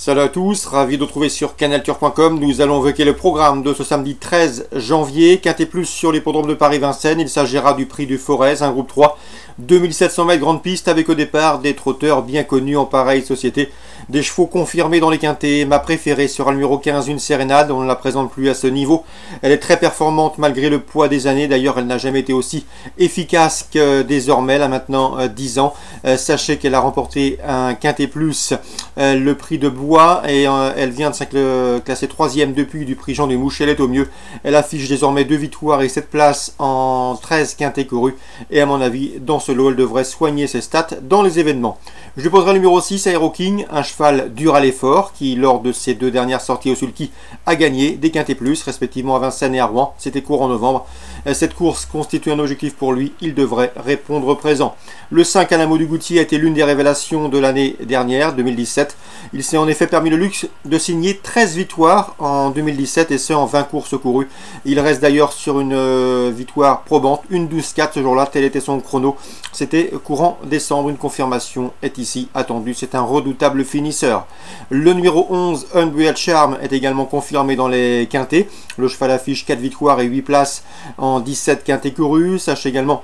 Salut à tous, ravi de vous retrouver sur canalturf.com. Nous allons évoquer le programme de ce samedi 13 janvier. Quintet plus sur l'hippodrome de Paris-Vincennes. Il s'agira du prix du Forez, un groupe 3, 2700 mètres grande piste avec au départ des trotteurs bien connus en pareille société. Des chevaux confirmés dans les quintets. Ma préférée sera le numéro 15, une sérénade. On ne la présente plus à ce niveau. Elle est très performante malgré le poids des années. D'ailleurs, elle n'a jamais été aussi efficace que désormais, là maintenant 10 ans. Sachez qu'elle a remporté un quintet plus, le prix de Bois, et elle vient de se classer 3e depuis du prix Jean Dumouche. Elle est au mieux. Elle affiche désormais 2 victoires et 7 places en 13 quintets courus. Et à mon avis, dans ce lot, elle devrait soigner ses stats dans les événements. Je lui poserai le numéro 6, Aero King, un cheval dur à l'effort qui, lors de ses 2 dernières sorties au sulky, a gagné des quintets plus, respectivement à Vincennes et à Rouen. C'était court en novembre. Cette course constitue un objectif pour lui. Il devrait répondre présent. Le 5, Alamo du Goutier, a été l'une des révélations de l'année dernière, 2017. Il s'est en effet permis le luxe de signer 13 victoires en 2017 et ce en 20 courses courues. Il reste d'ailleurs sur une victoire probante, une 12-4 ce jour-là, tel était son chrono. C'était courant décembre, une confirmation est ici attendue. C'est un redoutable finisseur. Le numéro 11, Unreal Charm, est également confirmé dans les quintets. Le cheval affiche 4 victoires et 8 places en 17 quintets courus. Sachez également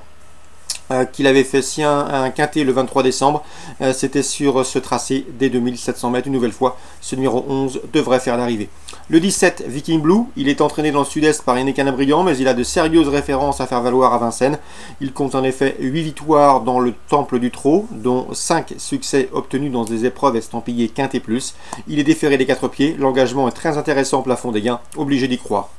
qu'il avait fait sien un quintet le 23 décembre. C'était sur ce tracé des 2700 mètres. Une nouvelle fois, ce numéro 11 devrait faire l'arrivée. Le 17, Viking Blue, il est entraîné dans le sud-est par Yannick Canabriand, mais il a de sérieuses références à faire valoir à Vincennes. Il compte en effet 8 victoires dans le Temple du Trot, dont 5 succès obtenus dans des épreuves estampillées quintet plus. Il est déféré des 4 pieds. L'engagement est très intéressant au plafond des gains, obligé d'y croire.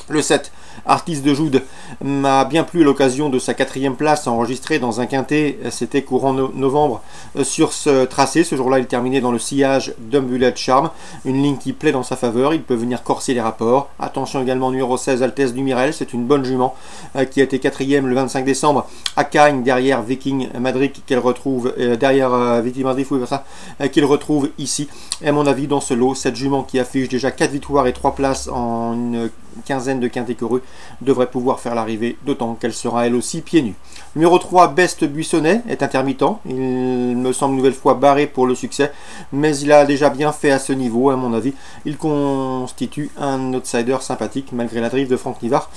Le 7, Artiste de Joude, m'a bien plu à l'occasion de sa 4e place enregistrée dans un quintet. C'était courant novembre sur ce tracé. Ce jour-là, il terminait dans le sillage d'Unreal Charm, une ligne qui plaît dans sa faveur. Il peut venir corser les rapports. Attention également numéro 16, Altesse du Mirel. C'est une bonne jument qui a été 4e le 25 décembre à Cagnes, derrière Viking Madric, qu'elle retrouve derrière Viking Madric, qu'il retrouve ici. Et à mon avis, dans ce lot, cette jument qui affiche déjà 4 victoires et 3 places en une quinzaine de quintets courus devrait pouvoir faire l'arrivée, d'autant qu'elle sera elle aussi pieds nus. Numéro 3, Best Buissonnet, est intermittent. Il me semble une nouvelle fois barré pour le succès, mais il a déjà bien fait à ce niveau. À mon avis, il constitue un outsider sympathique malgré la drive de Franck Nivard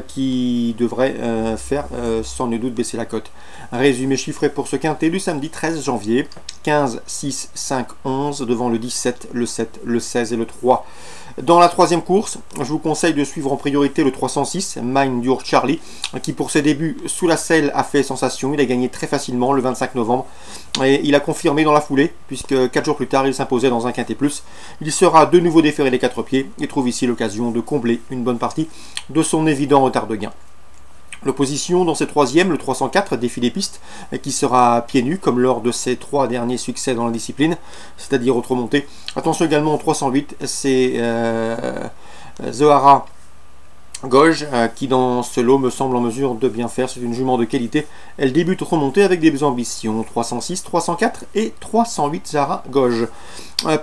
qui devrait faire sans nul doute baisser la cote. Résumé chiffré pour ce quintet du samedi 13 janvier: 15, 6, 5, 11 devant le 17, le 7, le 16 et le 3. Dans la 3e course, je vous conseille de suivre en priorité le 306, Mind Your Charlie, qui pour ses débuts sous la selle a fait sensation. Il a gagné très facilement le 25 novembre et il a confirmé dans la foulée, puisque 4 jours plus tard, il s'imposait dans un quintet plus. Il sera de nouveau déféré des 4 pieds et trouve ici l'occasion de combler une bonne partie de son évident retard de gain. L'opposition dans ses 3e, le 304, Défi des pistes, qui sera pieds nus comme lors de ses 3 derniers succès dans la discipline, c'est-à-dire autre montée. Attention également au 308, c'est Zohara Gauge qui dans ce lot me semble en mesure de bien faire. C'est une jument de qualité. Elle débute remontée avec des ambitions. 306, 304 et 308 Zara Gauge.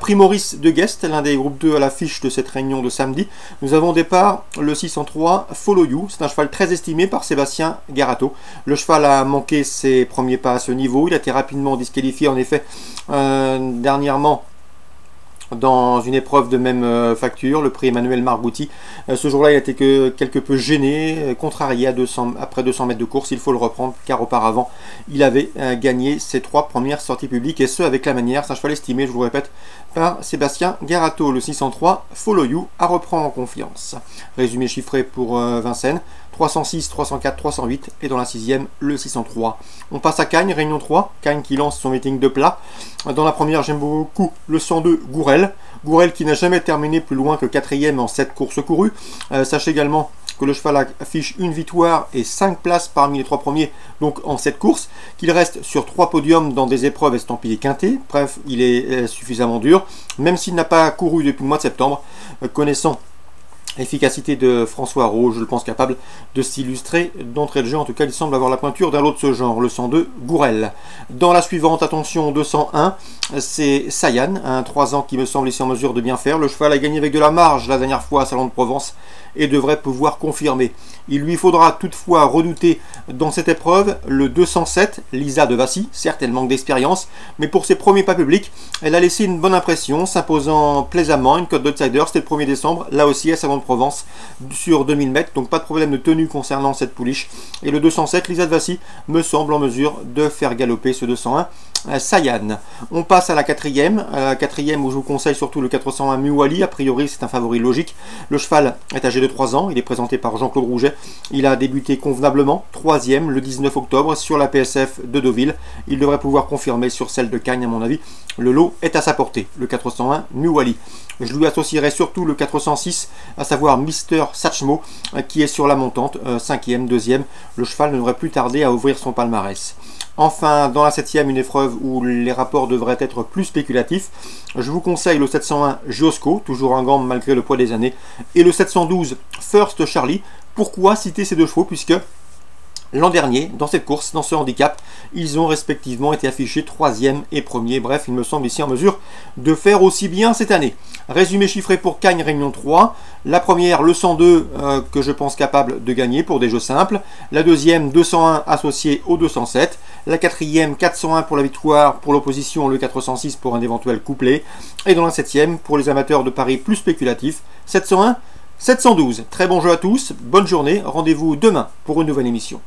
Prix Maurice de Guest, l'un des groupes 2 à l'affiche de cette réunion de samedi. Nous avons au départ le 603 Follow You. C'est un cheval très estimé par Sébastien Garato. Le cheval a manqué ses premiers pas à ce niveau. Il a été rapidement disqualifié en effet dernièrement dans une épreuve de même facture, le prix Emmanuel Margouti. Ce jour-là, il a été quelque peu gêné, contrarié après 200 mètres de course. Il faut le reprendre car auparavant, il avait gagné ses 3 premières sorties publiques et ce avec la manière. C'est un cheval estimé, je vous le répète, par Sébastien Garato. Le 603 Follow You à reprendre en confiance. Résumé chiffré pour Vincennes: 306, 304, 308 et dans la 6e, le 603. On passe à Cagnes, réunion 3. Cagnes qui lance son meeting de plat. Dans la première, j'aime beaucoup le 102 Gourel. Gourel qui n'a jamais terminé plus loin que 4e en 7 courses courues. Sachez également que le cheval affiche une victoire et 5 places parmi les 3 premiers, donc en 7 courses, qu'il reste sur 3 podiums dans des épreuves estampillées quintées. Bref, il est suffisamment dur, même s'il n'a pas couru depuis le mois de septembre. Connaissant Efficacité de François Roux, je le pense capable de s'illustrer d'entrée de jeu. En tout cas, il semble avoir la pointure d'un lot de ce genre, le 102 Gourel. Dans la suivante, attention, 201, c'est Sayan, un 3 ans qui me semble ici en mesure de bien faire. Le cheval a gagné avec de la marge la dernière fois à Salon de Provence et devrait pouvoir confirmer. Il lui faudra toutefois redouter dans cette épreuve le 207, Lisa de Vassy. Certes, elle manque d'expérience, mais pour ses premiers pas publics, elle a laissé une bonne impression, s'imposant plaisamment, une cote d'outsider. C'était le 1er décembre, là aussi à Salon de Provence, sur 2000 mètres, donc pas de problème de tenue concernant cette pouliche. Et le 207, Lisa de Vassy, me semble en mesure de faire galoper ce 201. Sayan. On passe à la quatrième où je vous conseille surtout le 401 Muwali. A priori, c'est un favori logique. Le cheval est âgé de 3 ans, il est présenté par Jean-Claude Rouget. Il a débuté convenablement, 3e le 19 octobre sur la PSF de Deauville. Il devrait pouvoir confirmer sur celle de Cagnes, à mon avis. Le lot est à sa portée, le 401 Muwali. Je lui associerai surtout le 406, à savoir Mister Satchmo, qui est sur la montante, 5e, 2e. Le cheval ne devrait plus tarder à ouvrir son palmarès. Enfin, dans la 7e, une épreuve où les rapports devraient être plus spéculatifs, je vous conseille le 701 Giosco, toujours en gamme malgré le poids des années, et le 712 First Charlie. Pourquoi citer ces deux chevaux? Puisque l'an dernier, dans cette course, dans ce handicap, ils ont respectivement été affichés 3e et 1er. Bref, il me semble ici en mesure de faire aussi bien cette année. Résumé chiffré pour Cagnes Réunion 3. La première, le 102, que je pense capable de gagner pour des jeux simples. La deuxième, 201 associé au 207. La quatrième, 401 pour la victoire, pour l'opposition, le 406 pour un éventuel couplet. Et dans la 7e, pour les amateurs de paris plus spéculatifs, 701, 712. Très bon jeu à tous, bonne journée, rendez-vous demain pour une nouvelle émission.